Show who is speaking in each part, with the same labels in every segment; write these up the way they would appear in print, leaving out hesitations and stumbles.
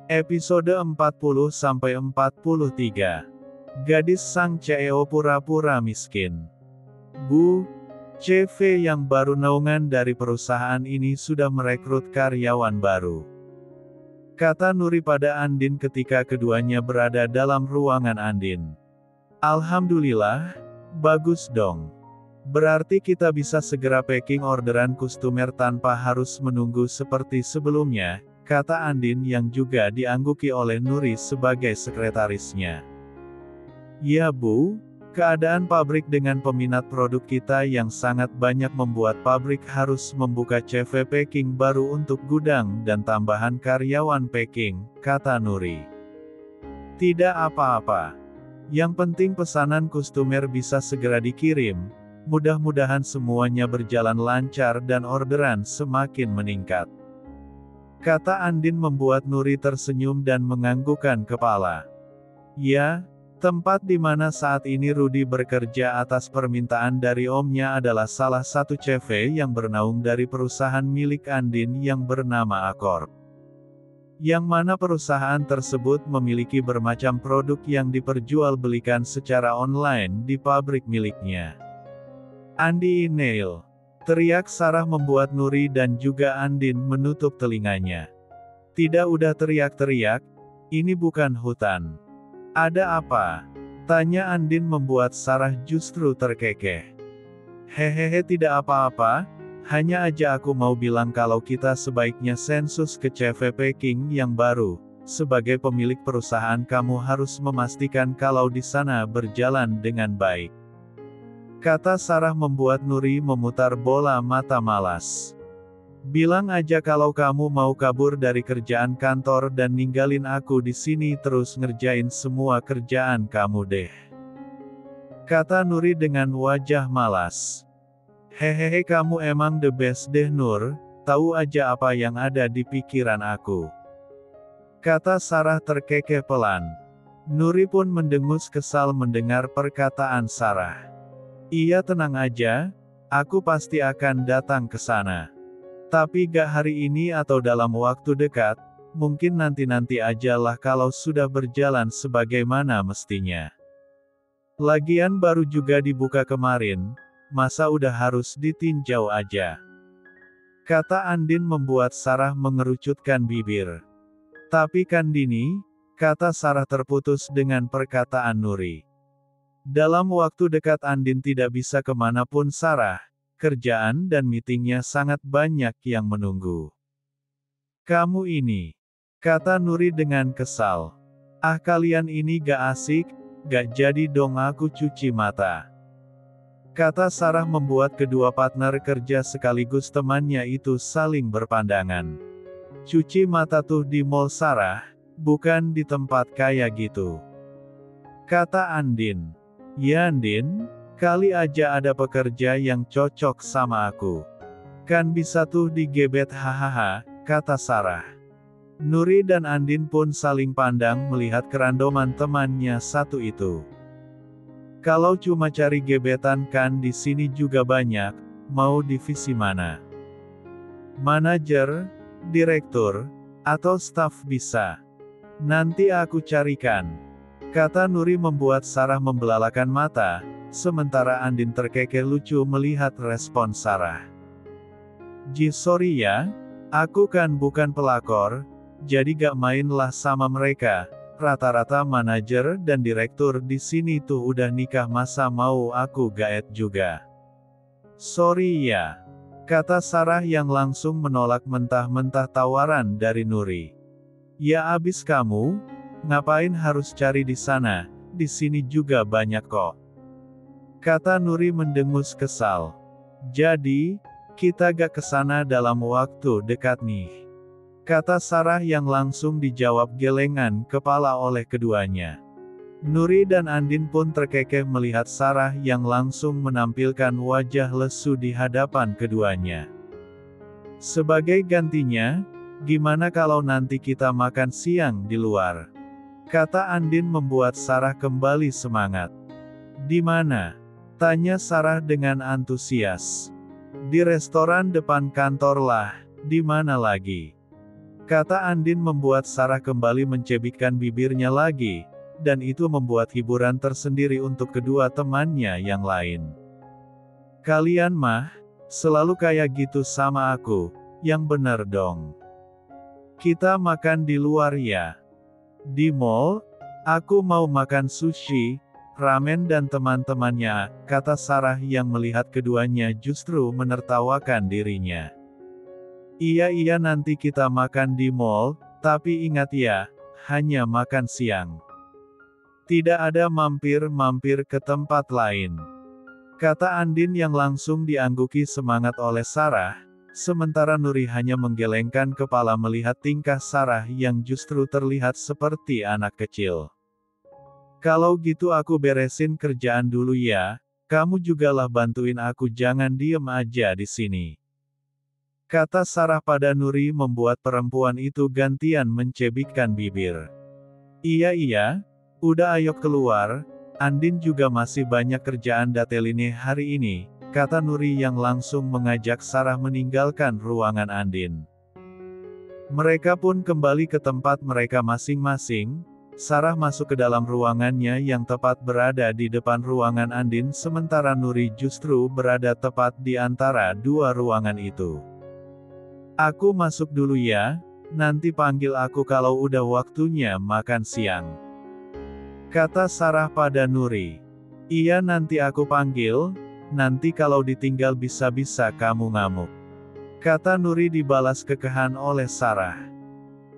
Speaker 1: Episode 40-43. Gadis sang CEO pura-pura miskin. Bu, CV yang baru naungan dari perusahaan ini sudah merekrut karyawan baru. Kata Nuri pada Andin ketika keduanya berada dalam ruangan Andin. Alhamdulillah, bagus dong. Berarti kita bisa segera packing orderan kustomer tanpa harus menunggu seperti sebelumnya, kata Andin yang juga diangguki oleh Nuri sebagai sekretarisnya. Ya Bu, keadaan pabrik dengan peminat produk kita yang sangat banyak membuat pabrik harus membuka CV packing baru untuk gudang dan tambahan karyawan packing, kata Nuri. Tidak apa-apa. Yang penting pesanan kustomer bisa segera dikirim, mudah-mudahan semuanya berjalan lancar dan orderan semakin meningkat. Kata Andin membuat Nuri tersenyum dan menganggukkan kepala. Ya, tempat di mana saat ini Rudy bekerja atas permintaan dari omnya adalah salah satu CV yang bernaung dari perusahaan milik Andin yang bernama Accord. Yang mana perusahaan tersebut memiliki bermacam produk yang diperjualbelikan secara online di pabrik miliknya. Andi Nail. Teriak Sarah membuat Nuri dan juga Andin menutup telinganya. Tidak udah teriak-teriak, ini bukan hutan. Ada apa? Tanya Andin membuat Sarah justru terkekeh. Hehehe tidak apa-apa, hanya aja aku mau bilang kalau kita sebaiknya sensus ke CV packing yang baru. Sebagai pemilik perusahaan kamu harus memastikan kalau di sana berjalan dengan baik. Kata Sarah membuat Nuri memutar bola mata malas. Bilang aja kalau kamu mau kabur dari kerjaan kantor dan ninggalin aku di sini terus ngerjain semua kerjaan kamu deh. Kata Nuri dengan wajah malas. Hehehe kamu emang the best deh Nur, tahu aja apa yang ada di pikiran aku. Kata Sarah terkekeh pelan. Nuri pun mendengus kesal mendengar perkataan Sarah. Iya tenang aja, aku pasti akan datang ke sana. Tapi gak hari ini atau dalam waktu dekat, mungkin nanti-nanti aja lah kalau sudah berjalan sebagaimana mestinya. Lagian baru juga dibuka kemarin, masa udah harus ditinjau aja. Kata Andin membuat Sarah mengerucutkan bibir. Tapi kan Dini, kata Sarah terputus dengan perkataan Nuri. Dalam waktu dekat Andin tidak bisa kemanapun Sarah, kerjaan dan meetingnya sangat banyak yang menunggu. Kamu ini, kata Nuri dengan kesal. Ah kalian ini gak asik, gak jadi dong aku cuci mata. Kata Sarah membuat kedua partner kerja sekaligus temannya itu saling berpandangan. Cuci mata tuh di mall Sarah, bukan di tempat kayak gitu. Kata Andin. Ya Andin, kali aja ada pekerja yang cocok sama aku. Kan bisa tuh digebet hahaha, kata Sarah. Nuri dan Andin pun saling pandang melihat kerandoman temannya satu itu. Kalau cuma cari gebetan kan di sini juga banyak, mau divisi mana? Manajer, direktur, atau staf bisa. Nanti aku carikan. Kata Nuri membuat Sarah membelalakan mata, sementara Andin terkekeh lucu melihat respon Sarah. Sorry ya, aku kan bukan pelakor, jadi gak mainlah sama mereka, rata-rata manajer dan direktur di sini tuh udah nikah masa mau aku gaet juga. Sorry ya, kata Sarah yang langsung menolak mentah-mentah tawaran dari Nuri. Ya abis kamu, ngapain harus cari di sana, di sini juga banyak kok. Kata Nuri mendengus kesal. Jadi, kita gak kesana dalam waktu dekat nih. Kata Sarah yang langsung dijawab gelengan kepala oleh keduanya. Nuri dan Andin pun terkekeh melihat Sarah yang langsung menampilkan wajah lesu di hadapan keduanya. Sebagai gantinya, gimana kalau nanti kita makan siang di luar? Kata Andin membuat Sarah kembali semangat. Di mana? Tanya Sarah dengan antusias. Di restoran depan kantor lah, di mana lagi? Kata Andin membuat Sarah kembali mencebikkan bibirnya lagi, dan itu membuat hiburan tersendiri untuk kedua temannya yang lain. Kalian mah, selalu kayak gitu sama aku, yang bener dong. Kita makan di luar ya. Di mall, aku mau makan sushi, ramen dan teman-temannya, kata Sarah yang melihat keduanya justru menertawakan dirinya. Iya nanti kita makan di mall, tapi ingat ya, hanya makan siang. Tidak ada mampir-mampir ke tempat lain. Kata Andin yang langsung diangguki semangat oleh Sarah, sementara Nuri hanya menggelengkan kepala melihat tingkah Sarah yang justru terlihat seperti anak kecil. Kalau gitu aku beresin kerjaan dulu ya, kamu jugalah bantuin aku jangan diem aja di sini. Kata Sarah pada Nuri membuat perempuan itu gantian mencebikkan bibir. Iya, udah ayo keluar, Andin juga masih banyak kerjaan dateline hari ini, kata Nuri yang langsung mengajak Sarah meninggalkan ruangan Andin. Mereka pun kembali ke tempat mereka masing-masing. Sarah masuk ke dalam ruangannya yang tepat berada di depan ruangan Andin sementara Nuri justru berada tepat di antara dua ruangan itu. Aku masuk dulu ya, nanti panggil aku kalau udah waktunya makan siang. Kata Sarah pada Nuri. Iya nanti aku panggil, nanti kalau ditinggal bisa-bisa kamu ngamuk. Kata Nuri dibalas kekehan oleh Sarah.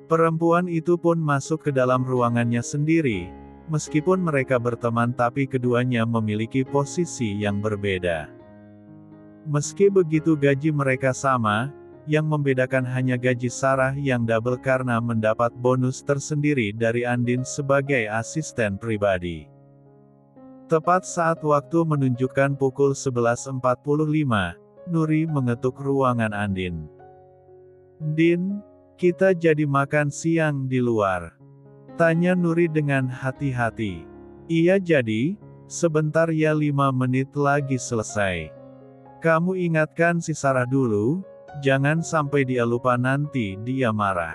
Speaker 1: Perempuan itu pun masuk ke dalam ruangannya sendiri, meskipun mereka berteman tapi keduanya memiliki posisi yang berbeda. Meski begitu gaji mereka sama, yang membedakan hanya gaji Sarah yang double karena mendapat bonus tersendiri dari Andin sebagai asisten pribadi. Tepat saat waktu menunjukkan pukul 11.45, Nuri mengetuk ruangan Andin. Din, kita jadi makan siang di luar. Tanya Nuri dengan hati-hati. Iya jadi, sebentar ya 5 menit lagi selesai. Kamu ingatkan si Sarah dulu, jangan sampai dia lupa nanti dia marah.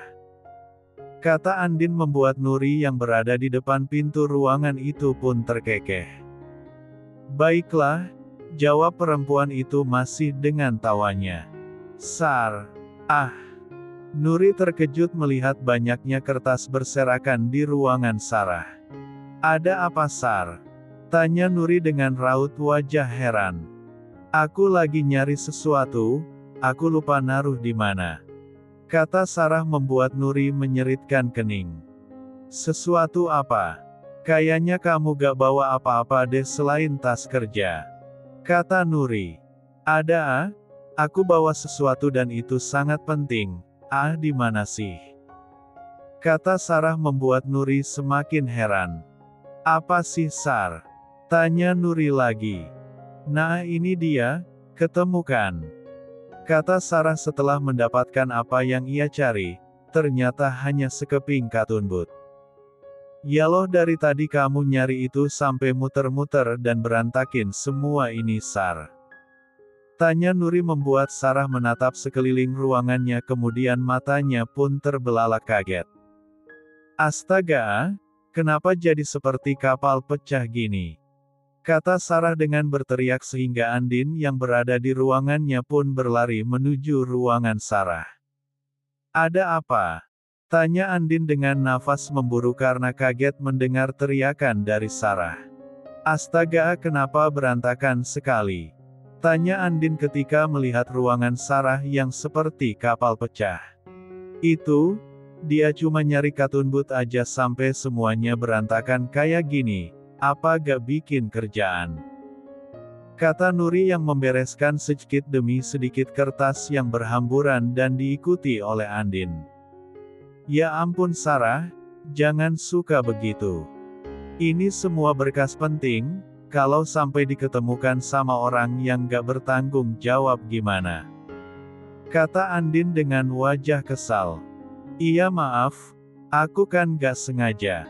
Speaker 1: Kata Andin membuat Nuri yang berada di depan pintu ruangan itu pun terkekeh. Baiklah, jawab perempuan itu masih dengan tawanya. Sar. Nuri terkejut melihat banyaknya kertas berserakan di ruangan Sarah. Ada apa Sar? Tanya Nuri dengan raut wajah heran. Aku lagi nyari sesuatu, aku lupa naruh di mana. Kata Sarah membuat Nuri menyeritkan kening. Sesuatu apa? Kayaknya kamu gak bawa apa-apa deh selain tas kerja. Kata Nuri. Ada aku bawa sesuatu dan itu sangat penting. Di mana sih? Kata Sarah membuat Nuri semakin heran. Apa sih Sar? Tanya Nuri lagi. Nah ini dia, ketemukan. Kata Sarah setelah mendapatkan apa yang ia cari, ternyata hanya sekeping katun bud. Ya loh dari tadi kamu nyari itu sampai muter-muter dan berantakin semua ini Sar. Tanya Nuri membuat Sarah menatap sekeliling ruangannya kemudian matanya pun terbelalak kaget. Astaga, kenapa jadi seperti kapal pecah gini? Kata Sarah dengan berteriak sehingga Andin yang berada di ruangannya pun berlari menuju ruangan Sarah. Ada apa? Tanya Andin dengan nafas memburu karena kaget mendengar teriakan dari Sarah. Astaga kenapa berantakan sekali? Tanya Andin ketika melihat ruangan Sarah yang seperti kapal pecah. Itu, dia cuma nyari katun bud aja sampai semuanya berantakan kayak gini, apa gak bikin kerjaan? Kata Nuri yang membereskan sedikit demi sedikit kertas yang berhamburan dan diikuti oleh Andin. Ya ampun Sarah, jangan suka begitu. Ini semua berkas penting. Kalau sampai diketemukan sama orang yang gak bertanggung jawab gimana? Kata Andin dengan wajah kesal. Iya maaf, aku kan gak sengaja.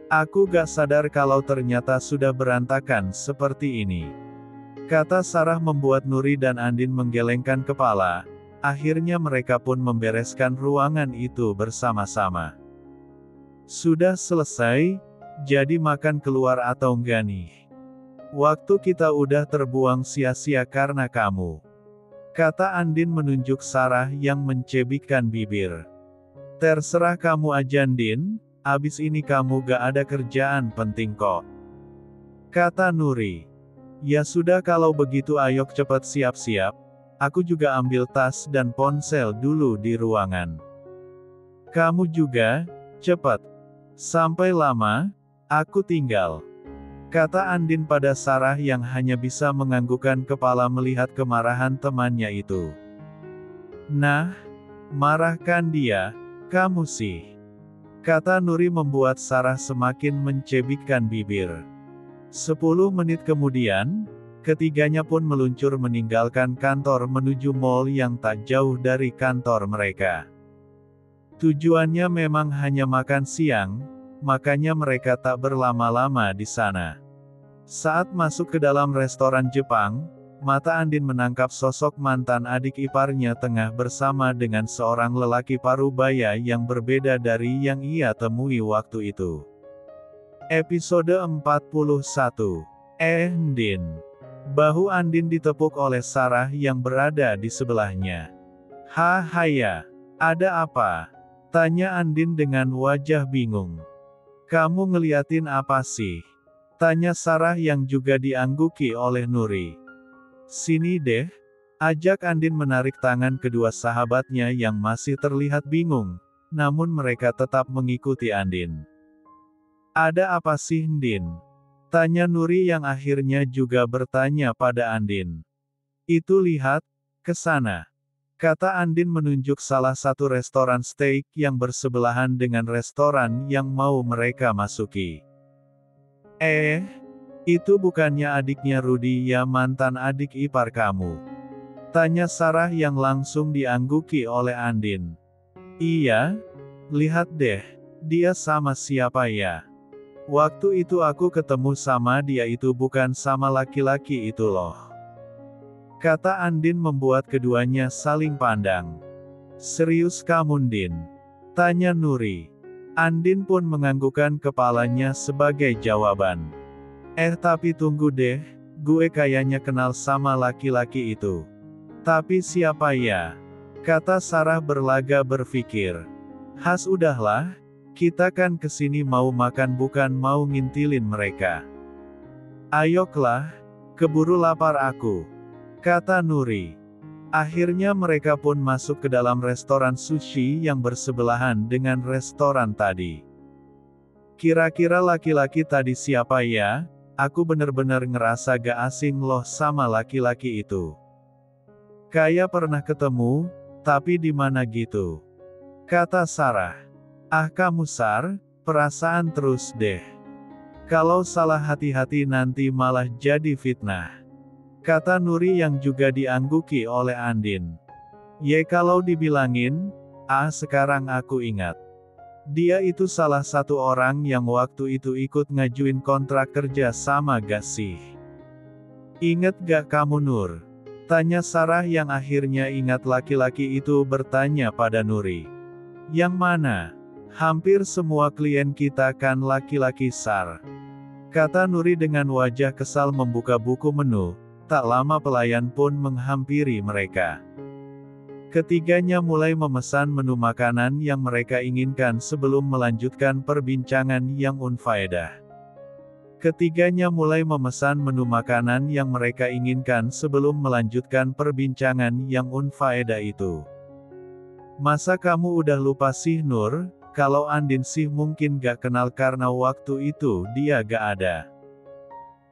Speaker 1: Aku gak sadar kalau ternyata sudah berantakan seperti ini. Kata Sarah membuat Nuri dan Andin menggelengkan kepala. Akhirnya mereka pun membereskan ruangan itu bersama-sama. Sudah selesai, jadi makan keluar atau enggak nih? Waktu kita udah terbuang sia-sia karena kamu. Kata Andin menunjuk Sarah yang mencebikkan bibir. Terserah kamu aja Andin, abis ini kamu gak ada kerjaan penting kok. Kata Nuri. Ya sudah kalau begitu ayo cepet siap-siap, aku juga ambil tas dan ponsel dulu di ruangan. Kamu juga, cepet. Sampai lama, aku tinggal. Kata Andin pada Sarah yang hanya bisa menganggukkan kepala melihat kemarahan temannya itu. Nah, marahkan dia, kamu sih. Kata Nuri membuat Sarah semakin mencebikkan bibir. 10 menit kemudian, ketiganya pun meluncur meninggalkan kantor menuju mall yang tak jauh dari kantor mereka. Tujuannya memang hanya makan siang, makanya mereka tak berlama-lama di sana. Saat masuk ke dalam restoran Jepang, mata Andin menangkap sosok mantan adik iparnya tengah bersama dengan seorang lelaki parubaya yang berbeda dari yang ia temui waktu itu. Episode 41. Andin. Bahu Andin ditepuk oleh Sarah yang berada di sebelahnya. Hahaya, ada apa? Tanya Andin dengan wajah bingung. Kamu ngeliatin apa sih? Tanya Sarah yang juga diangguki oleh Nuri. Sini deh. Ajak Andin menarik tangan kedua sahabatnya yang masih terlihat bingung, namun mereka tetap mengikuti Andin. Ada apa sih Andin? Tanya Nuri yang akhirnya juga bertanya pada Andin. Itu lihat, ke sana. Kata Andin menunjuk salah satu restoran steak yang bersebelahan dengan restoran yang mau mereka masuki. Itu bukannya adiknya Rudy ya mantan adik ipar kamu? Tanya Sarah yang langsung diangguki oleh Andin. Iya, lihat deh, dia sama siapa ya? Waktu itu aku ketemu sama dia itu bukan sama laki-laki itu loh. Kata Andin membuat keduanya saling pandang. Serius kamu Andin? Tanya Nuri. Andin pun menganggukkan kepalanya sebagai jawaban. Tapi tunggu deh, gue kayaknya kenal sama laki-laki itu. Tapi siapa ya? Kata Sarah berlaga berpikir. Udahlah. Kita kan kesini mau makan bukan mau ngintilin mereka. Ayoklah, keburu lapar aku. Kata Nuri. Akhirnya mereka pun masuk ke dalam restoran sushi yang bersebelahan dengan restoran tadi. Kira-kira laki-laki tadi siapa ya? Aku bener-bener ngerasa gak asing loh sama laki-laki itu. Kayak pernah ketemu, tapi di mana gitu? Kata Sarah. Kamu Sar, perasaan terus deh. Kalau salah hati-hati nanti malah jadi fitnah. Kata Nuri yang juga diangguki oleh Andin. Kalau dibilangin, sekarang aku ingat. Dia itu salah satu orang yang waktu itu ikut ngajuin kontrak kerja sama gak sih? Ingat gak kamu Nur? Tanya Sarah yang akhirnya ingat laki-laki itu bertanya pada Nuri. Yang mana? Hampir semua klien kita kan laki-laki Sar. Kata Nuri dengan wajah kesal membuka buku menu, tak lama pelayan pun menghampiri mereka. Ketiganya mulai memesan menu makanan yang mereka inginkan sebelum melanjutkan perbincangan yang unfaedah. Ketiganya mulai memesan menu makanan yang mereka inginkan sebelum melanjutkan perbincangan yang unfaedah itu. Masa kamu udah lupa sih Nur? Kalau Andin sih mungkin gak kenal karena waktu itu dia gak ada.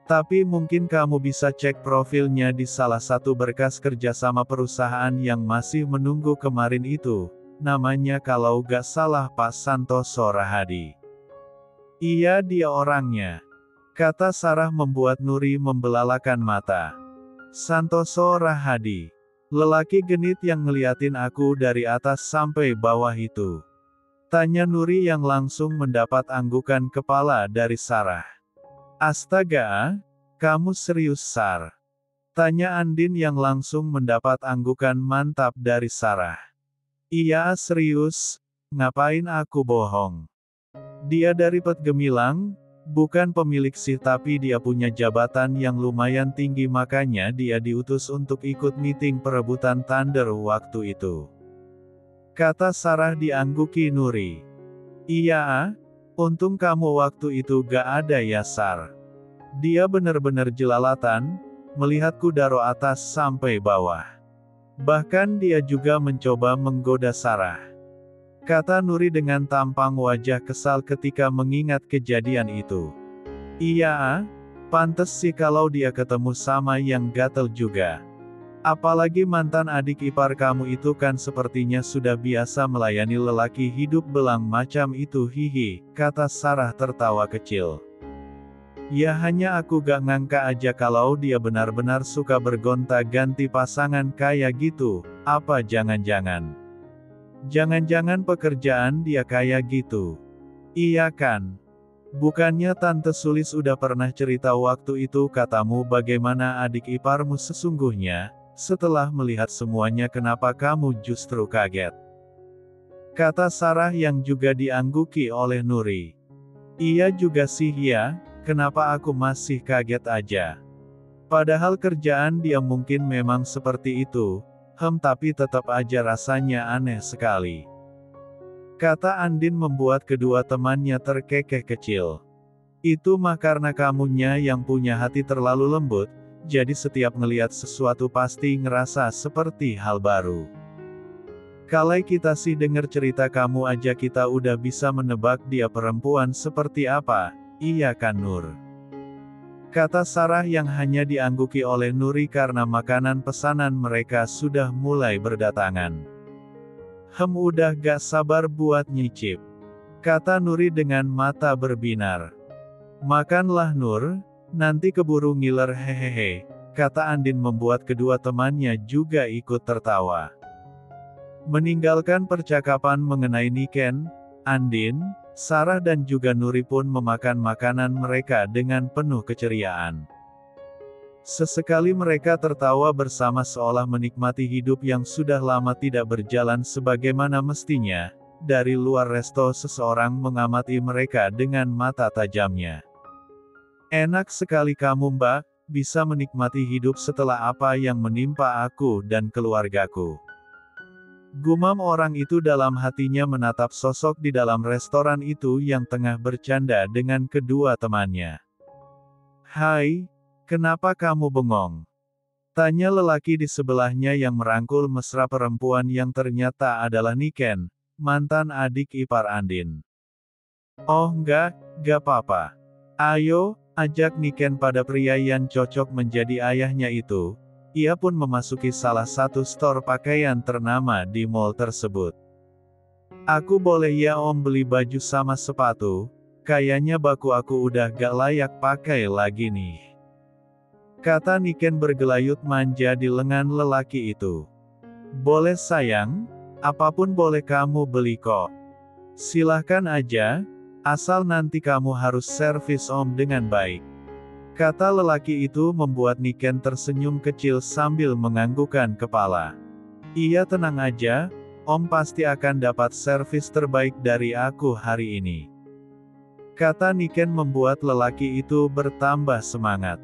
Speaker 1: Tapi mungkin kamu bisa cek profilnya di salah satu berkas kerjasama perusahaan yang masih menunggu kemarin itu. Namanya kalau gak salah Pak Santoso Rahadi. Iya dia orangnya. Kata Sarah membuat Nuri membelalakan mata. Santoso Rahadi. Lelaki genit yang ngeliatin aku dari atas sampai bawah itu. Tanya Nuri yang langsung mendapat anggukan kepala dari Sarah. Astaga, kamu serius Sar? Tanya Andin yang langsung mendapat anggukan mantap dari Sarah. Iya serius, ngapain aku bohong? Dia dari Pet Gemilang, bukan pemilik sih tapi dia punya jabatan yang lumayan tinggi makanya dia diutus untuk ikut meeting perebutan Thunder waktu itu. Kata Sarah diangguki Nuri. Iya, untung kamu waktu itu gak ada ya Sar. Dia bener-bener jelalatan, melihatku dari atas sampai bawah. Bahkan dia juga mencoba menggoda Sarah. Kata Nuri dengan tampang wajah kesal ketika mengingat kejadian itu. Iya, pantes sih kalau dia ketemu sama yang gatel juga. Apalagi mantan adik ipar kamu itu kan sepertinya sudah biasa melayani lelaki hidup belang macam itu hihi, kata Sarah tertawa kecil. Ya hanya aku gak ngangka aja kalau dia benar-benar suka bergonta-ganti pasangan kayak gitu, apa jangan-jangan pekerjaan dia kayak gitu. Iya kan? Bukannya Tante Sulis udah pernah cerita waktu itu katamu bagaimana adik iparmu sesungguhnya, setelah melihat semuanya kenapa kamu justru kaget? Kata Sarah yang juga diangguki oleh Nuri. Iya juga sih ya. Kenapa aku masih kaget aja? Padahal kerjaan dia mungkin memang seperti itu, tapi tetap aja rasanya aneh sekali. Kata Andin membuat kedua temannya terkekeh kecil. Itu mah karena kamunya yang punya hati terlalu lembut, jadi setiap ngeliat sesuatu pasti ngerasa seperti hal baru. Kalau kita sih denger cerita kamu aja kita udah bisa menebak dia perempuan seperti apa. Iya kan Nur? Kata Sarah yang hanya diangguki oleh Nuri karena makanan pesanan mereka sudah mulai berdatangan. Udah gak sabar buat nyicip. Kata Nuri dengan mata berbinar. Makanlah Nur, nanti keburu ngiler hehehe, kata Andin membuat kedua temannya juga ikut tertawa. Meninggalkan percakapan mengenai Niken, Andin, Sarah dan juga Nuri pun memakan makanan mereka dengan penuh keceriaan. Sesekali mereka tertawa bersama seolah menikmati hidup yang sudah lama tidak berjalan sebagaimana mestinya. Dari luar resto seseorang mengamati mereka dengan mata tajamnya. Enak sekali kamu Mbak, bisa menikmati hidup setelah apa yang menimpa aku dan keluargaku. Gumam orang itu dalam hatinya menatap sosok di dalam restoran itu yang tengah bercanda dengan kedua temannya. Hai, kenapa kamu bengong? Tanya lelaki di sebelahnya yang merangkul mesra perempuan yang ternyata adalah Niken, mantan adik ipar Andin. Oh gak apa-apa. Ayo, ajak Niken pada pria yang cocok menjadi ayahnya itu. Ia pun memasuki salah satu store pakaian ternama di mall tersebut. Aku boleh ya om beli baju sama sepatu, kayaknya baku aku udah gak layak pakai lagi nih. Kata Niken bergelayut manja di lengan lelaki itu. Boleh sayang, apapun boleh kamu beli kok. Silahkan aja, asal nanti kamu harus servis om dengan baik. Kata lelaki itu membuat Niken tersenyum kecil sambil menganggukkan kepala. Iya tenang aja, om pasti akan dapat servis terbaik dari aku hari ini. Kata Niken membuat lelaki itu bertambah semangat.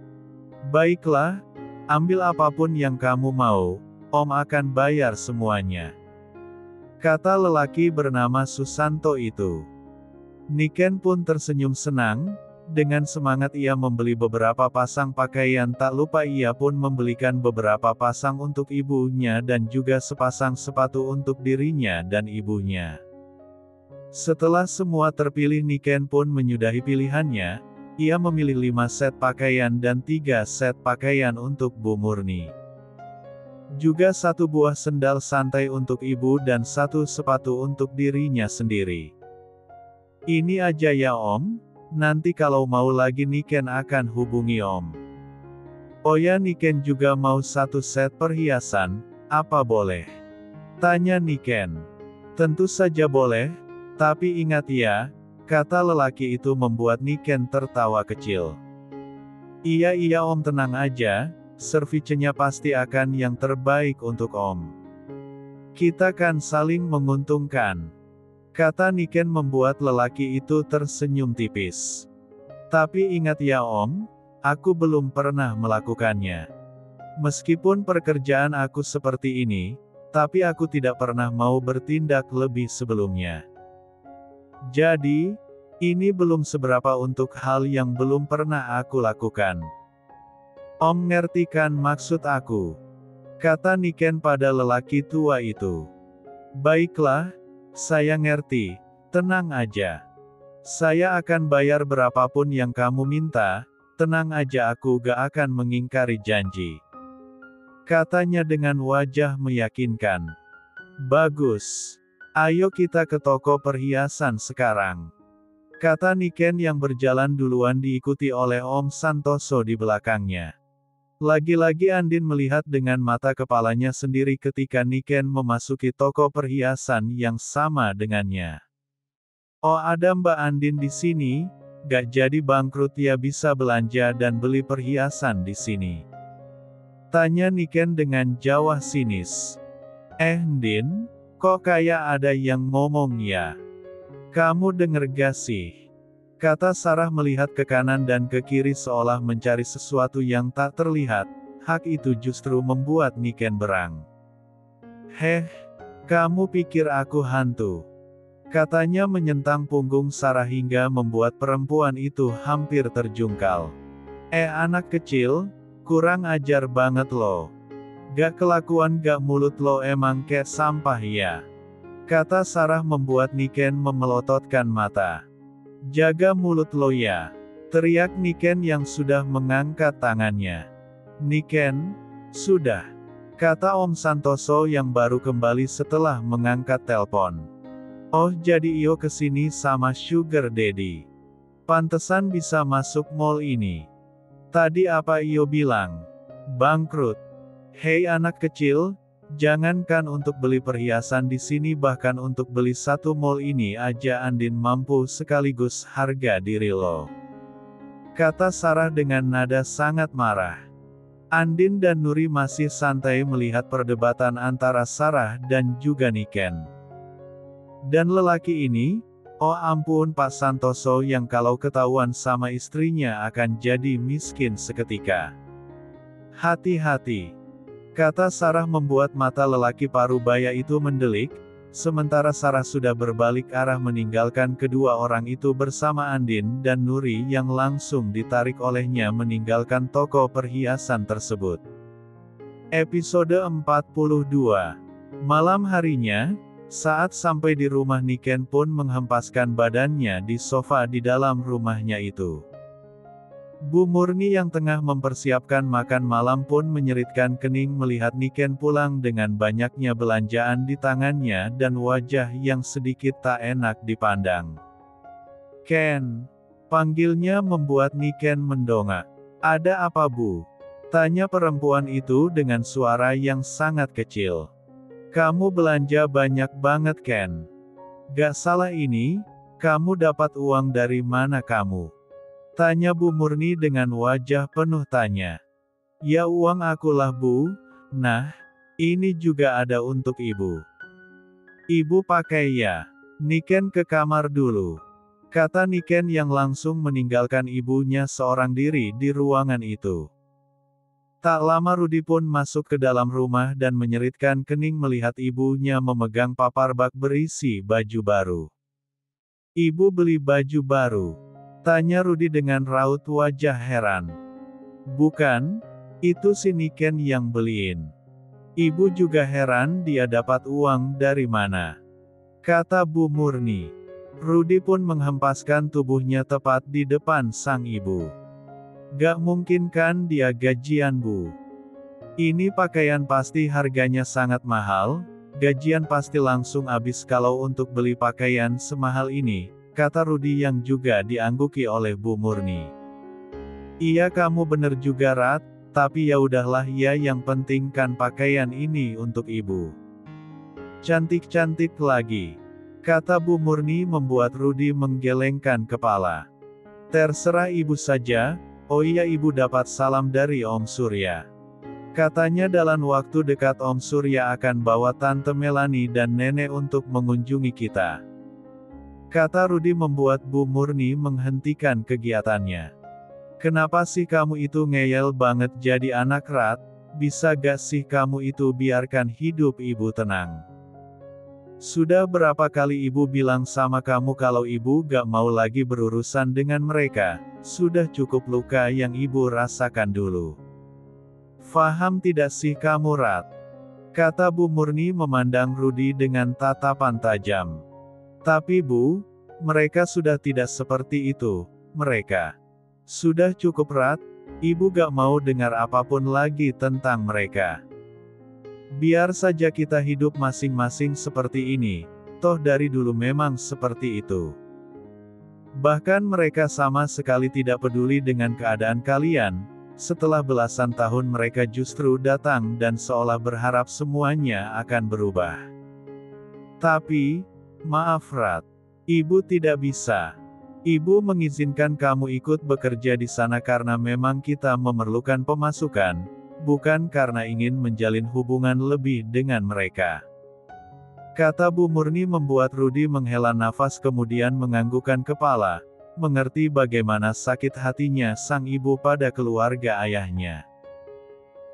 Speaker 1: Baiklah, ambil apapun yang kamu mau, om akan bayar semuanya. Kata lelaki bernama Susanto itu. Niken pun tersenyum senang. Dengan semangat ia membeli beberapa pasang pakaian tak lupa ia pun membelikan beberapa pasang untuk ibunya dan juga sepasang sepatu untuk dirinya dan ibunya. Setelah semua terpilih Niken pun menyudahi pilihannya, ia memilih 5 set pakaian dan 3 set pakaian untuk Bu Murni. Juga 1 buah sendal santai untuk ibu dan 1 sepatu untuk dirinya sendiri. Ini aja ya om. Nanti kalau mau lagi Niken akan hubungi om. Oh ya Niken juga mau 1 set perhiasan, apa boleh? Tanya Niken. Tentu saja boleh, tapi ingat ya, kata lelaki itu membuat Niken tertawa kecil. Iya om tenang aja, Servicenya pasti akan yang terbaik untuk Om. Kita kan saling menguntungkan. Kata Niken membuat lelaki itu tersenyum tipis. Tapi ingat ya Om, aku belum pernah melakukannya. Meskipun pekerjaan aku seperti ini, tapi aku tidak pernah mau bertindak lebih sebelumnya. Jadi, ini belum seberapa untuk hal yang belum pernah aku lakukan. Om ngerti kan maksud aku? Kata Niken pada lelaki tua itu. Baiklah, saya ngerti, tenang aja. Saya akan bayar berapapun yang kamu minta, tenang aja aku gak akan mengingkari janji. Katanya dengan wajah meyakinkan. Bagus. Ayo kita ke toko perhiasan sekarang. Kata Niken yang berjalan duluan diikuti oleh Om Santoso di belakangnya. Lagi-lagi Andin melihat dengan mata kepalanya sendiri ketika Niken memasuki toko perhiasan yang sama dengannya. Oh ada Mbak Andin di sini, gak jadi bangkrut ya bisa belanja dan beli perhiasan di sini. Tanya Niken dengan jawah sinis. Ndin, kok kayak ada yang ngomong ya? Kamu denger gak sih? Kata Sarah melihat ke kanan dan ke kiri seolah mencari sesuatu yang tak terlihat. Hak itu justru membuat Niken berang. Heh, kamu pikir aku hantu? Katanya menyentang punggung Sarah hingga membuat perempuan itu hampir terjungkal. Anak kecil, kurang ajar banget lo. Gak kelakuan gak mulut lo emang kayak sampah ya. Kata Sarah membuat Niken memelototkan mata. Jaga mulut lo ya. Teriak Niken yang sudah mengangkat tangannya. Niken, sudah. Kata Om Santoso yang baru kembali setelah mengangkat telepon. Oh jadi Iyo kesini sama Sugar Daddy. Pantesan bisa masuk mall ini. Tadi apa Iyo bilang? Bangkrut. Hei anak kecil, jangankan untuk beli perhiasan di sini bahkan untuk beli satu mall ini aja Andin mampu sekaligus harga diri lo. Kata Sarah dengan nada sangat marah. Andin dan Nuri masih santai melihat perdebatan antara Sarah dan juga Niken. Dan lelaki ini, oh ampun Pak Santoso yang kalau ketahuan sama istrinya akan jadi miskin seketika. Hati-hati. Kata Sarah membuat mata lelaki parubaya itu mendelik, sementara Sarah sudah berbalik arah meninggalkan kedua orang itu bersama Andin dan Nuri yang langsung ditarik olehnya meninggalkan toko perhiasan tersebut. Episode 42. Malam harinya, saat sampai di rumah Niken pun menghempaskan badannya di sofa di dalam rumahnya itu. Bu Murni yang tengah mempersiapkan makan malam pun menyeritkan kening melihat Niken pulang dengan banyaknya belanjaan di tangannya dan wajah yang sedikit tak enak dipandang. Ken, panggilnya membuat Niken mendongak. Ada apa Bu? Tanya perempuan itu dengan suara yang sangat kecil. Kamu belanja banyak banget Ken. Gak salah ini, kamu dapat uang dari mana kamu? Tanya Bu Murni dengan wajah penuh tanya. Ya uang akulah Bu, nah, ini juga ada untuk Ibu. Ibu pakai ya. Niken ke kamar dulu. Kata Niken yang langsung meninggalkan ibunya seorang diri di ruangan itu. Tak lama Rudi pun masuk ke dalam rumah dan menyeritkan kening melihat ibunya memegang papar bak berisi baju baru. Ibu beli baju baru? Tanya Rudi dengan raut wajah heran. Bukan, itu si Niken yang beliin. Ibu juga heran dia dapat uang dari mana. Kata Bu Murni. Rudi pun menghempaskan tubuhnya tepat di depan sang ibu. Gak mungkin kan dia gajian Bu. Ini pakaian pasti harganya sangat mahal, gajian pasti langsung habis kalau untuk beli pakaian semahal ini. Kata Rudi yang juga diangguki oleh Bu Murni. Iya kamu bener juga Rat, tapi ya udahlah ya yang penting kan pakaian ini untuk ibu. Cantik-cantik lagi. Kata Bu Murni membuat Rudi menggelengkan kepala. Terserah ibu saja, oh iya ibu dapat salam dari Om Surya. Katanya dalam waktu dekat Om Surya akan bawa Tante Melani dan Nenek untuk mengunjungi kita. Kata Rudi membuat Bu Murni menghentikan kegiatannya. Kenapa sih kamu itu ngeyel banget jadi anak rat? Bisa gak sih kamu itu biarkan hidup ibu tenang? Sudah berapa kali ibu bilang sama kamu kalau ibu gak mau lagi berurusan dengan mereka? Sudah cukup luka yang ibu rasakan dulu. Faham tidak sih kamu rat? Kata Bu Murni memandang Rudi dengan tatapan tajam. Tapi Bu, mereka sudah tidak seperti itu, mereka. Sudah cukup rat, ibu gak mau dengar apapun lagi tentang mereka. Biar saja kita hidup masing-masing seperti ini, toh dari dulu memang seperti itu. Bahkan mereka sama sekali tidak peduli dengan keadaan kalian, setelah belasan tahun mereka justru datang dan seolah berharap semuanya akan berubah. Tapi, maaf rat, ibu tidak bisa. Ibu mengizinkan kamu ikut bekerja di sana karena memang kita memerlukan pemasukan, bukan karena ingin menjalin hubungan lebih dengan mereka. Kata Bu Murni membuat Rudi menghela nafas kemudian menganggukkan kepala, mengerti bagaimana sakit hatinya sang ibu pada keluarga ayahnya.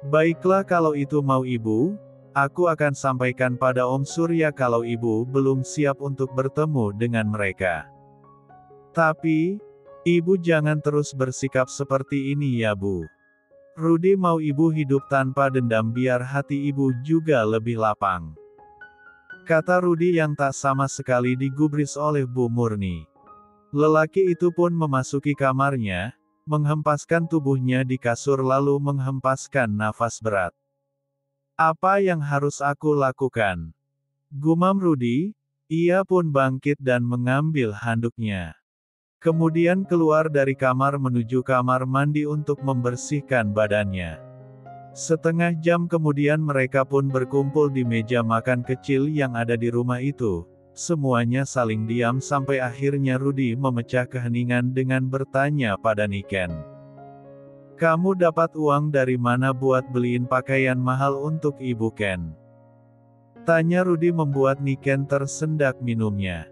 Speaker 1: Baiklah kalau itu mau ibu, aku akan sampaikan pada Om Surya kalau ibu belum siap untuk bertemu dengan mereka. Tapi, ibu jangan terus bersikap seperti ini ya Bu. Rudi mau ibu hidup tanpa dendam biar hati ibu juga lebih lapang. Kata Rudi yang tak sama sekali digubris oleh Bu Murni. Lelaki itu pun memasuki kamarnya, menghempaskan tubuhnya di kasur lalu menghempaskan nafas berat. Apa yang harus aku lakukan? Gumam Rudi, ia pun bangkit dan mengambil handuknya. Kemudian keluar dari kamar menuju kamar mandi untuk membersihkan badannya. Setengah jam kemudian mereka pun berkumpul di meja makan kecil yang ada di rumah itu. Semuanya saling diam sampai akhirnya Rudi memecah keheningan dengan bertanya pada Niken. Kamu dapat uang dari mana buat beliin pakaian mahal untuk ibu Ken? Tanya Rudi membuat Niken tersendak minumnya.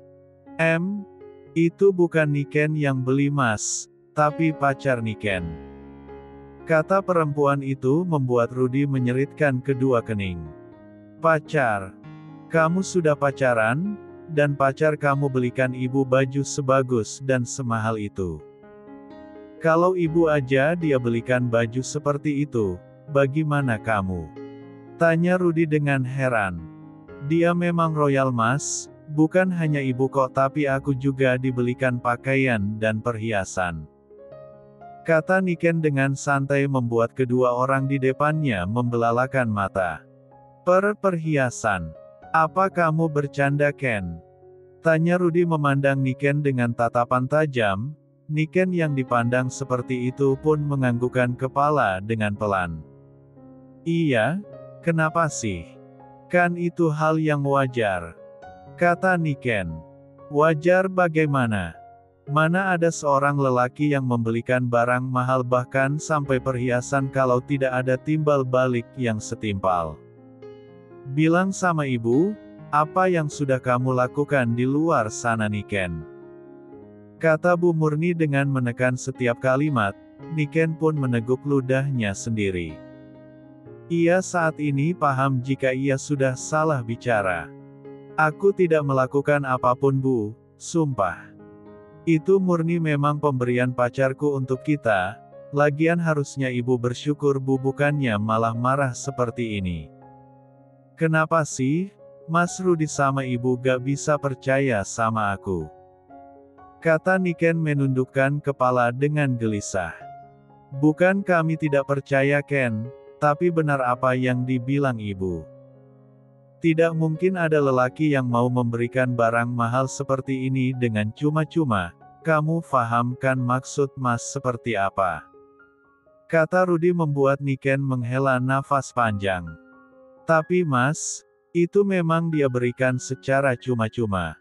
Speaker 1: Itu bukan Niken yang beli mas, tapi pacar Niken. Kata perempuan itu membuat Rudi menyeritkan kedua kening. Pacar? Kamu sudah pacaran? Dan pacar kamu belikan ibu baju sebagus dan semahal itu. Kalau ibu aja dia belikan baju seperti itu, bagaimana kamu? Tanya Rudi dengan heran. Dia memang royal mas, bukan hanya ibu kok tapi aku juga dibelikan pakaian dan perhiasan. Kata Niken dengan santai membuat kedua orang di depannya membelalakan mata. Perhiasan. Apa kamu bercanda Ken? Tanya Rudi memandang Niken dengan tatapan tajam. Niken yang dipandang seperti itu pun menganggukkan kepala dengan pelan. Iya, kenapa sih? Kan itu hal yang wajar. Kata Niken. Wajar bagaimana? Mana ada seorang lelaki yang membelikan barang mahal bahkan sampai perhiasan kalau tidak ada timbal balik yang setimpal. Bilang sama ibu, apa yang sudah kamu lakukan di luar sana Niken? Kata Bu Murni dengan menekan setiap kalimat, Niken pun meneguk ludahnya sendiri. Ia saat ini paham jika ia sudah salah bicara. Aku tidak melakukan apapun Bu, sumpah. Itu murni memang pemberian pacarku untuk kita, lagian harusnya ibu bersyukur Bu bukannya malah marah seperti ini. Kenapa sih, Mas Rudi sama ibu gak bisa percaya sama aku? Kata Niken menundukkan kepala dengan gelisah. Bukan kami tidak percaya Ken, tapi benar apa yang dibilang ibu. Tidak mungkin ada lelaki yang mau memberikan barang mahal seperti ini dengan cuma-cuma. Kamu fahamkan maksud Mas seperti apa? Kata Rudi membuat Niken menghela nafas panjang. Tapi Mas, itu memang dia berikan secara cuma-cuma.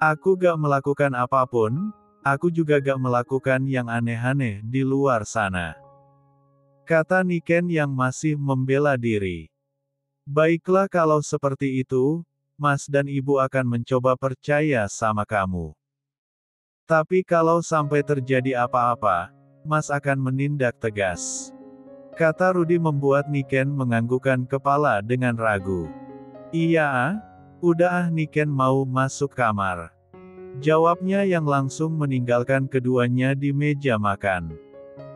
Speaker 1: Aku gak melakukan apapun, aku juga gak melakukan yang aneh-aneh di luar sana. kata Niken yang masih membela diri. Baiklah kalau seperti itu, Mas dan Ibu akan mencoba percaya sama kamu. Tapi kalau sampai terjadi apa-apa, Mas akan menindak tegas. Kata Rudy membuat Niken menganggukkan kepala dengan ragu. Iya, udah Niken mau masuk kamar. Jawabnya yang langsung meninggalkan keduanya di meja makan.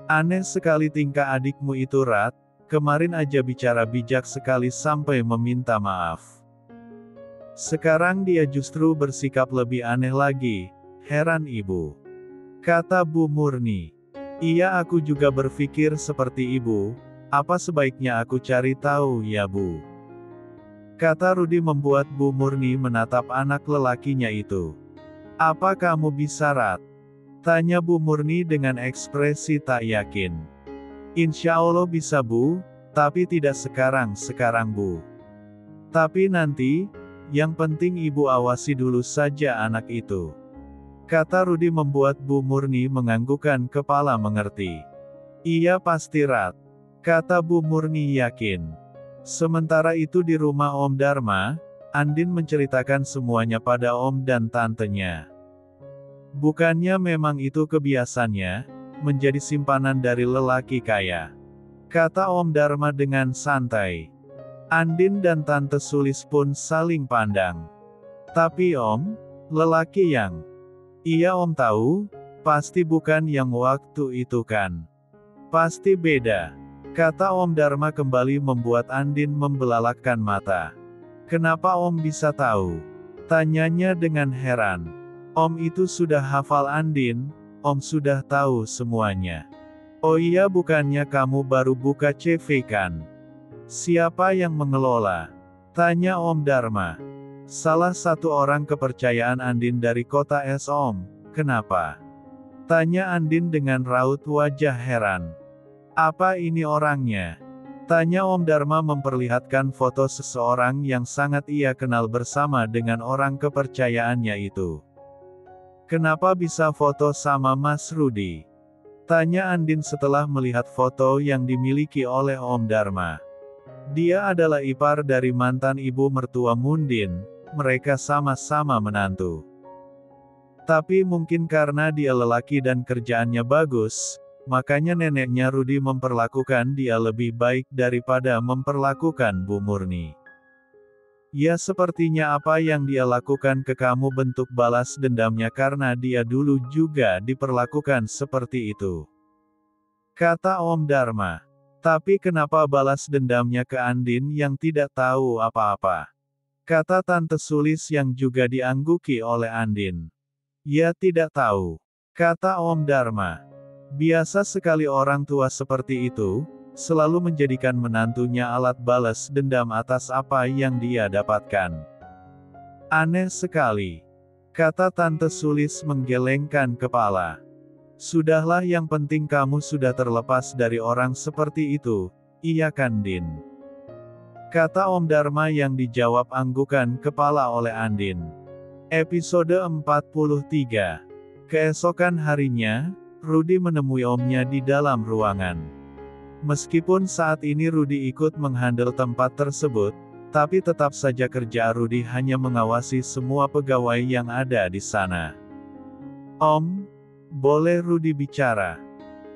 Speaker 1: Aneh sekali tingkah adikmu itu Rat, kemarin aja bicara bijak sekali sampai meminta maaf. Sekarang dia justru bersikap lebih aneh lagi, heran ibu. Kata Bu Murni. Iya aku juga berpikir seperti ibu, apa sebaiknya aku cari tahu ya Bu? Kata Rudy membuat Bu Murni menatap anak lelakinya itu. Apa kamu bisa Rat? Tanya Bu Murni dengan ekspresi tak yakin. Insya Allah bisa Bu, tapi tidak sekarang Bu. Tapi nanti, yang penting Ibu awasi dulu saja anak itu. Kata Rudy membuat Bu Murni menganggukkan kepala mengerti. Iya pasti Rat. Kata Bu Murni yakin. Sementara itu di rumah Om Dharma, Andin menceritakan semuanya pada Om dan tantenya. Bukannya memang itu kebiasaannya, menjadi simpanan dari lelaki kaya. Kata Om Dharma dengan santai. Andin dan Tante Sulis pun saling pandang. Tapi Om, lelaki yang... Iya Om tahu, pasti bukan yang waktu itu kan. Pasti beda. Kata Om Dharma kembali membuat Andin membelalakkan mata. Kenapa Om bisa tahu? Tanyanya dengan heran. Om itu sudah hafal Andin, Om sudah tahu semuanya. Oh iya bukannya kamu baru buka CV kan? Siapa yang mengelola? Tanya Om Dharma. Salah satu orang kepercayaan Andin dari kota S Om, kenapa? Tanya Andin dengan raut wajah heran. Apa ini orangnya? Tanya Om Dharma memperlihatkan foto seseorang yang sangat ia kenal bersama dengan orang kepercayaannya itu. Kenapa bisa foto sama Mas Rudy? Tanya Andin setelah melihat foto yang dimiliki oleh Om Dharma. Dia adalah ipar dari mantan ibu mertua Mundin, mereka sama-sama menantu. Tapi mungkin karena dia lelaki dan kerjaannya bagus, makanya neneknya Rudy memperlakukan dia lebih baik daripada memperlakukan Bu Murni. Ya sepertinya apa yang dia lakukan ke kamu bentuk balas dendamnya karena dia dulu juga diperlakukan seperti itu. Kata Om Dharma. Tapi kenapa balas dendamnya ke Andin yang tidak tahu apa-apa? Kata Tante Sulis yang juga diangguki oleh Andin. Ya tidak tahu. Kata Om Dharma. Biasa sekali orang tua seperti itu, selalu menjadikan menantunya alat balas dendam atas apa yang dia dapatkan. Aneh sekali. Kata Tante Sulis menggelengkan kepala. Sudahlah yang penting kamu sudah terlepas dari orang seperti itu, iya kan Din? Kata Om Dharma yang dijawab anggukan kepala oleh Andin. Episode 43. Keesokan harinya, Rudy menemui omnya di dalam ruangan. Meskipun saat ini Rudy ikut menghandle tempat tersebut, tapi tetap saja kerja Rudy hanya mengawasi semua pegawai yang ada di sana. Om, boleh Rudy bicara?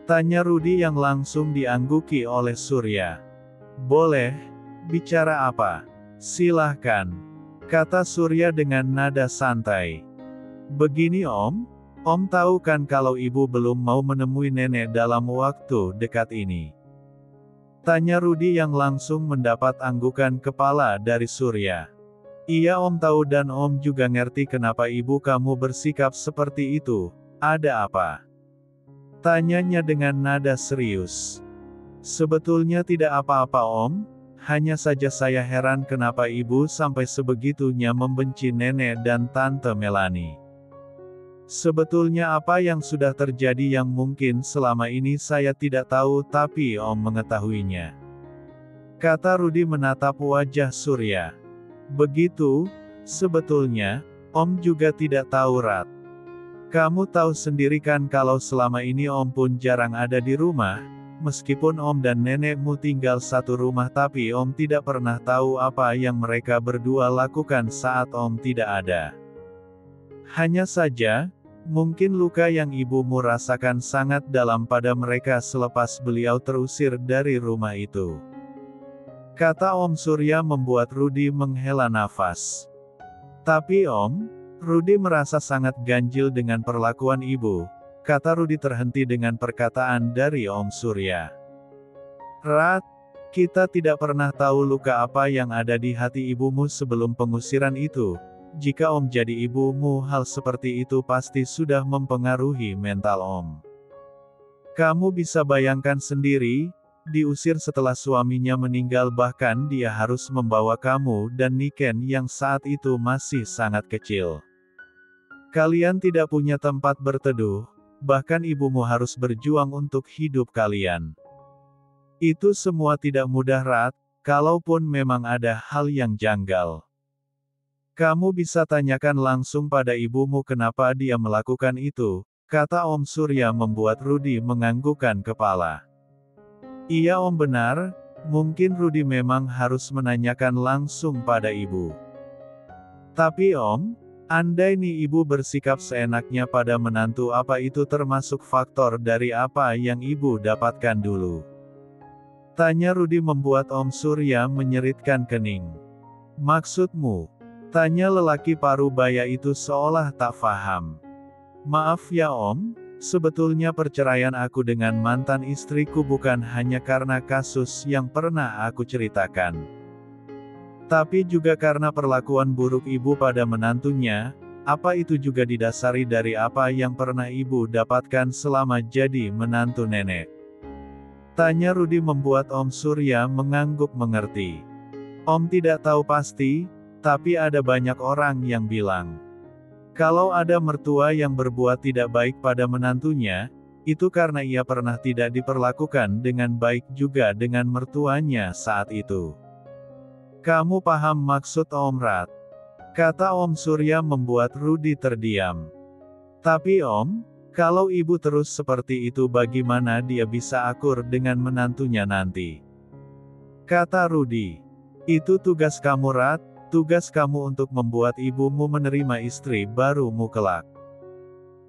Speaker 1: Tanya Rudy yang langsung diangguki oleh Surya. Boleh, bicara apa? Silahkan. Kata Surya dengan nada santai. Begini Om, Om tahu kan kalau ibu belum mau menemui nenek dalam waktu dekat ini. Tanya Rudy yang langsung mendapat anggukan kepala dari Surya. Iya Om tahu dan Om juga ngerti kenapa ibu kamu bersikap seperti itu, ada apa? Tanyanya dengan nada serius. Sebetulnya tidak apa-apa Om, hanya saja saya heran kenapa ibu sampai sebegitunya membenci nenek dan Tante Melanie. Sebetulnya apa yang sudah terjadi yang mungkin selama ini saya tidak tahu tapi Om mengetahuinya. Kata Rudy menatap wajah Surya. Begitu, sebetulnya, Om juga tidak tahu Rat. Kamu tahu sendiri kan kalau selama ini Om pun jarang ada di rumah, meskipun Om dan nenekmu tinggal satu rumah tapi Om tidak pernah tahu apa yang mereka berdua lakukan saat Om tidak ada. Hanya saja, mungkin luka yang ibumu rasakan sangat dalam pada mereka selepas beliau terusir dari rumah itu. Kata Om Surya membuat Rudy menghela nafas. Tapi Om, Rudy merasa sangat ganjil dengan perlakuan ibu. Kata Rudy terhenti dengan perkataan dari Om Surya. Rat, kita tidak pernah tahu luka apa yang ada di hati ibumu sebelum pengusiran itu. Jika Om jadi ibumu, hal seperti itu pasti sudah mempengaruhi mental Om. Kamu bisa bayangkan sendiri, diusir setelah suaminya meninggal, bahkan dia harus membawa kamu dan Niken yang saat itu masih sangat kecil. Kalian tidak punya tempat berteduh, bahkan ibumu harus berjuang untuk hidup kalian. Itu semua tidak mudah, Rat, kalaupun memang ada hal yang janggal. Kamu bisa tanyakan langsung pada ibumu kenapa dia melakukan itu, kata Om Surya membuat Rudy menganggukkan kepala. Iya Om, benar, mungkin Rudy memang harus menanyakan langsung pada ibu. Tapi Om, andai nih ibu bersikap seenaknya pada menantu, apa itu termasuk faktor dari apa yang ibu dapatkan dulu? Tanya Rudy membuat Om Surya menyeritkan kening. Maksudmu? Tanya lelaki parubaya itu seolah tak paham. Maaf ya Om, sebetulnya perceraian aku dengan mantan istriku bukan hanya karena kasus yang pernah aku ceritakan. Tapi juga karena perlakuan buruk ibu pada menantunya, apa itu juga didasari dari apa yang pernah ibu dapatkan selama jadi menantu nenek. Tanya Rudy membuat Om Surya mengangguk mengerti. Om tidak tahu pasti, tapi ada banyak orang yang bilang. Kalau ada mertua yang berbuat tidak baik pada menantunya, itu karena ia pernah tidak diperlakukan dengan baik juga dengan mertuanya saat itu. Kamu paham maksud Om, Rat? Kata Om Surya membuat Rudy terdiam. Tapi Om, kalau ibu terus seperti itu bagaimana dia bisa akur dengan menantunya nanti? Kata Rudy. Itu tugas kamu, Rat. Tugas kamu untuk membuat ibumu menerima istri barumu kelak.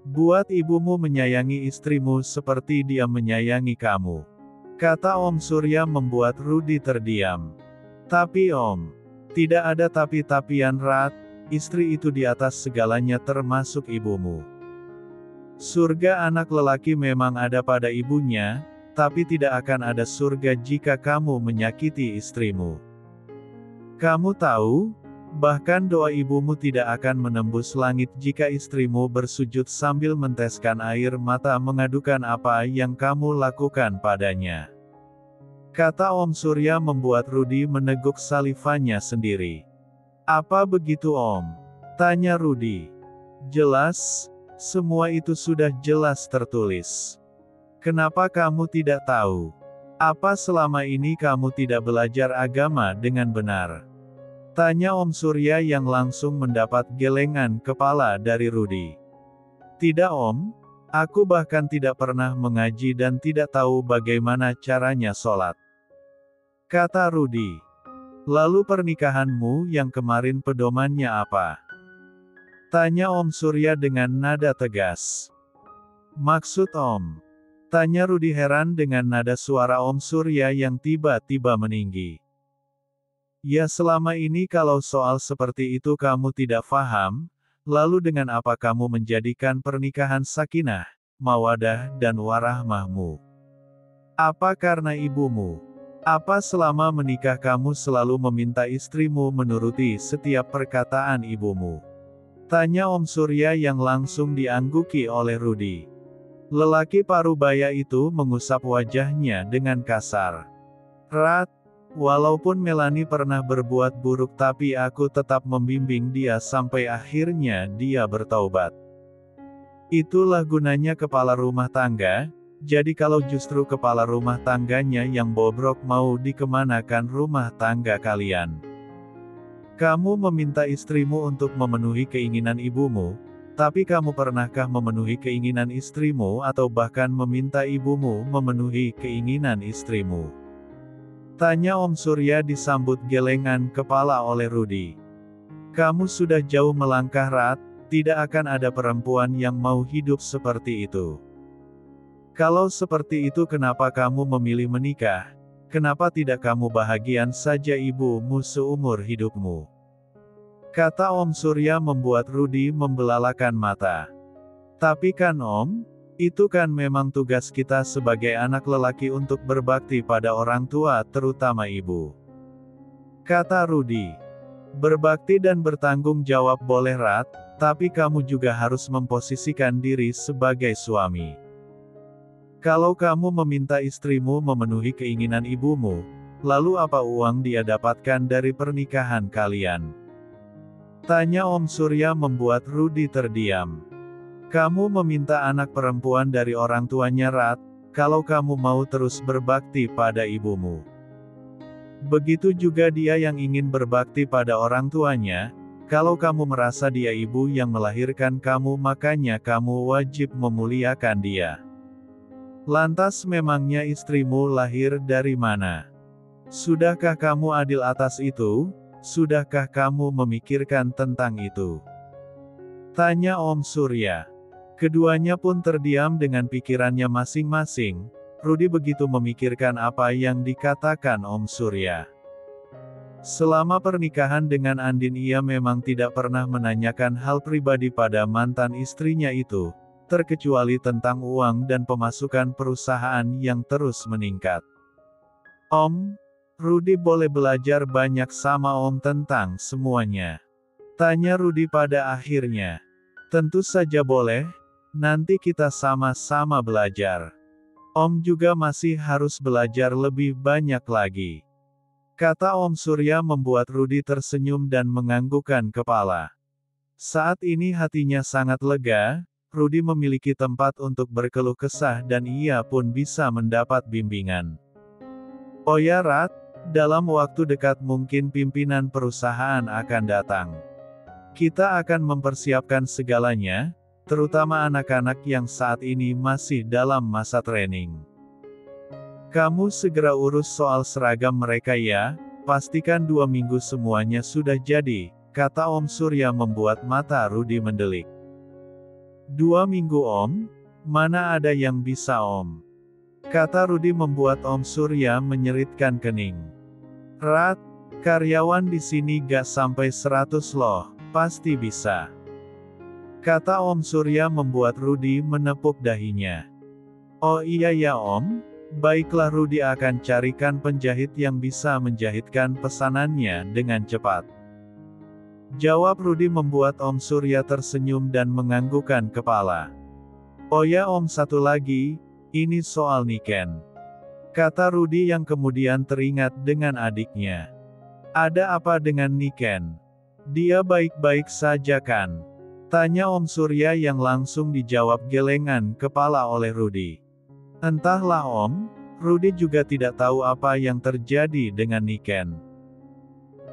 Speaker 1: Buat ibumu menyayangi istrimu seperti dia menyayangi kamu. Kata Om Surya membuat Rudy terdiam. Tapi Om, tidak ada tapi-tapian, Rat, istri itu di atas segalanya termasuk ibumu. Surga anak lelaki memang ada pada ibunya, tapi tidak akan ada surga jika kamu menyakiti istrimu. Kamu tahu, bahkan doa ibumu tidak akan menembus langit jika istrimu bersujud sambil menteskan air mata mengadukan apa yang kamu lakukan padanya. Kata Om Surya membuat Rudy meneguk salivanya sendiri. Apa begitu Om? Tanya Rudy. Jelas, semua itu sudah jelas tertulis. Kenapa kamu tidak tahu? Apa selama ini kamu tidak belajar agama dengan benar? Tanya Om Surya yang langsung mendapat gelengan kepala dari Rudy. Tidak Om, aku bahkan tidak pernah mengaji dan tidak tahu bagaimana caranya sholat. Kata Rudy. Lalu pernikahanmu yang kemarin pedomannya apa? Tanya Om Surya dengan nada tegas. Maksud Om? Tanya Rudy heran dengan nada suara Om Surya yang tiba-tiba meninggi. Ya selama ini kalau soal seperti itu kamu tidak paham, lalu dengan apa kamu menjadikan pernikahan sakinah, mawadah dan warahmahmu? Apa karena ibumu? Apa selama menikah kamu selalu meminta istrimu menuruti setiap perkataan ibumu? Tanya Om Surya yang langsung diangguki oleh Rudy. Lelaki parubaya itu mengusap wajahnya dengan kasar. Rat, walaupun Melanie pernah berbuat buruk tapi aku tetap membimbing dia sampai akhirnya dia bertaubat. Itulah gunanya kepala rumah tangga, jadi kalau justru kepala rumah tangganya yang bobrok mau dikemanakan rumah tangga kalian? Kamu meminta istrimu untuk memenuhi keinginan ibumu, Tapi kamu pernahkah memenuhi keinginan istrimu atau bahkan meminta ibumu memenuhi keinginan istrimu? Tanya Om Surya disambut gelengan kepala oleh Rudy. Kamu sudah jauh melangkah Rat, tidak akan ada perempuan yang mau hidup seperti itu. Kalau seperti itu kenapa kamu memilih menikah? Kenapa tidak kamu bahagian saja ibumu seumur hidupmu? Kata Om Surya membuat Rudy membelalakan mata. Tapi kan Om, itu kan memang tugas kita sebagai anak lelaki untuk berbakti pada orang tua terutama ibu. Kata Rudy. Berbakti dan bertanggung jawab boleh Rat, tapi kamu juga harus memposisikan diri sebagai suami. Kalau kamu meminta istrimu memenuhi keinginan ibumu, lalu apa uang dia dapatkan dari pernikahan kalian? Tanya Om Surya membuat Rudy terdiam. Kamu meminta anak perempuan dari orang tuanya Rat, kalau kamu mau terus berbakti pada ibumu. Begitu juga dia yang ingin berbakti pada orang tuanya, kalau kamu merasa dia ibu yang melahirkan kamu makanya kamu wajib memuliakan dia. Lantas memangnya istrimu lahir dari mana? Sudahkah kamu adil atas itu? Sudahkah kamu memikirkan tentang itu? Tanya Om Surya. Keduanya pun terdiam dengan pikirannya masing-masing. Rudy begitu memikirkan apa yang dikatakan Om Surya. Selama pernikahan dengan Andin ia memang tidak pernah menanyakan hal pribadi pada mantan istrinya itu, terkecuali tentang uang dan pemasukan perusahaan yang terus meningkat. Om, Rudy boleh belajar banyak sama Om tentang semuanya. Tanya Rudy pada akhirnya. Tentu saja boleh, nanti kita sama-sama belajar. Om juga masih harus belajar lebih banyak lagi. Kata Om Surya membuat Rudy tersenyum dan menganggukkan kepala. Saat ini hatinya sangat lega, Rudy memiliki tempat untuk berkeluh kesah dan ia pun bisa mendapat bimbingan. Oh ya Rat, dalam waktu dekat mungkin pimpinan perusahaan akan datang. Kita akan mempersiapkan segalanya, terutama anak-anak yang saat ini masih dalam masa training. Kamu segera urus soal seragam mereka ya, pastikan 2 minggu semuanya sudah jadi, kata Om Surya membuat mata Rudy mendelik. 2 minggu Om? Mana ada yang bisa Om? Kata Rudy membuat Om Surya menyeritkan kening. Rat, karyawan di sini gak sampai 100 loh, pasti bisa. Kata Om Surya membuat Rudy menepuk dahinya. Oh iya ya Om, baiklah Rudy akan carikan penjahit yang bisa menjahitkan pesanannya dengan cepat. Jawab Rudy membuat Om Surya tersenyum dan menganggukkan kepala. Oh ya Om satu lagi, ini soal Niken. Kata Rudy yang kemudian teringat dengan adiknya. Ada apa dengan Niken? Dia baik-baik saja kan? Tanya Om Surya yang langsung dijawab gelengan kepala oleh Rudy. Entahlah Om, Rudy juga tidak tahu apa yang terjadi dengan Niken.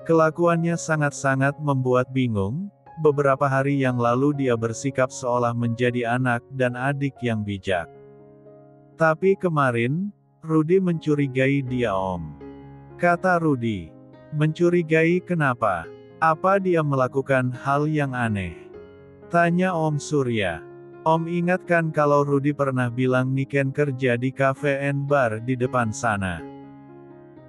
Speaker 1: Kelakuannya sangat-sangat membuat bingung, beberapa hari yang lalu dia bersikap seolah menjadi anak dan adik yang bijak. Tapi kemarin, Rudy mencurigai dia Om. Kata Rudy. Mencurigai kenapa? Apa dia melakukan hal yang aneh? Tanya Om Surya. Om ingatkan kalau Rudy pernah bilang Niken kerja di cafe and bar di depan sana.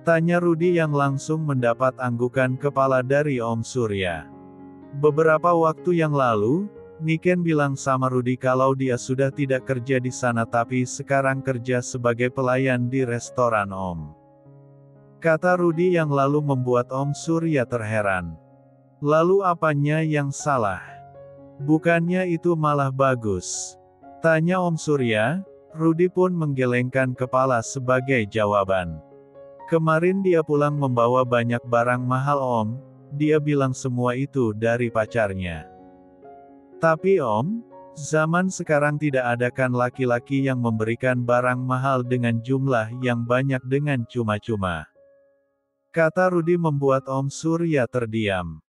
Speaker 1: Tanya Rudy yang langsung mendapat anggukan kepala dari Om Surya. Beberapa waktu yang lalu, Niken bilang sama Rudy kalau dia sudah tidak kerja di sana tapi sekarang kerja sebagai pelayan di restoran Om. Kata Rudy yang lalu membuat Om Surya terheran. Lalu apanya yang salah? Bukannya itu malah bagus? Tanya Om Surya, Rudy pun menggelengkan kepala sebagai jawaban. Kemarin dia pulang membawa banyak barang mahal Om, dia bilang semua itu dari pacarnya. Tapi Om, zaman sekarang tidak ada kan laki-laki yang memberikan barang mahal dengan jumlah yang banyak dengan cuma-cuma. Kata Rudy membuat Om Surya terdiam.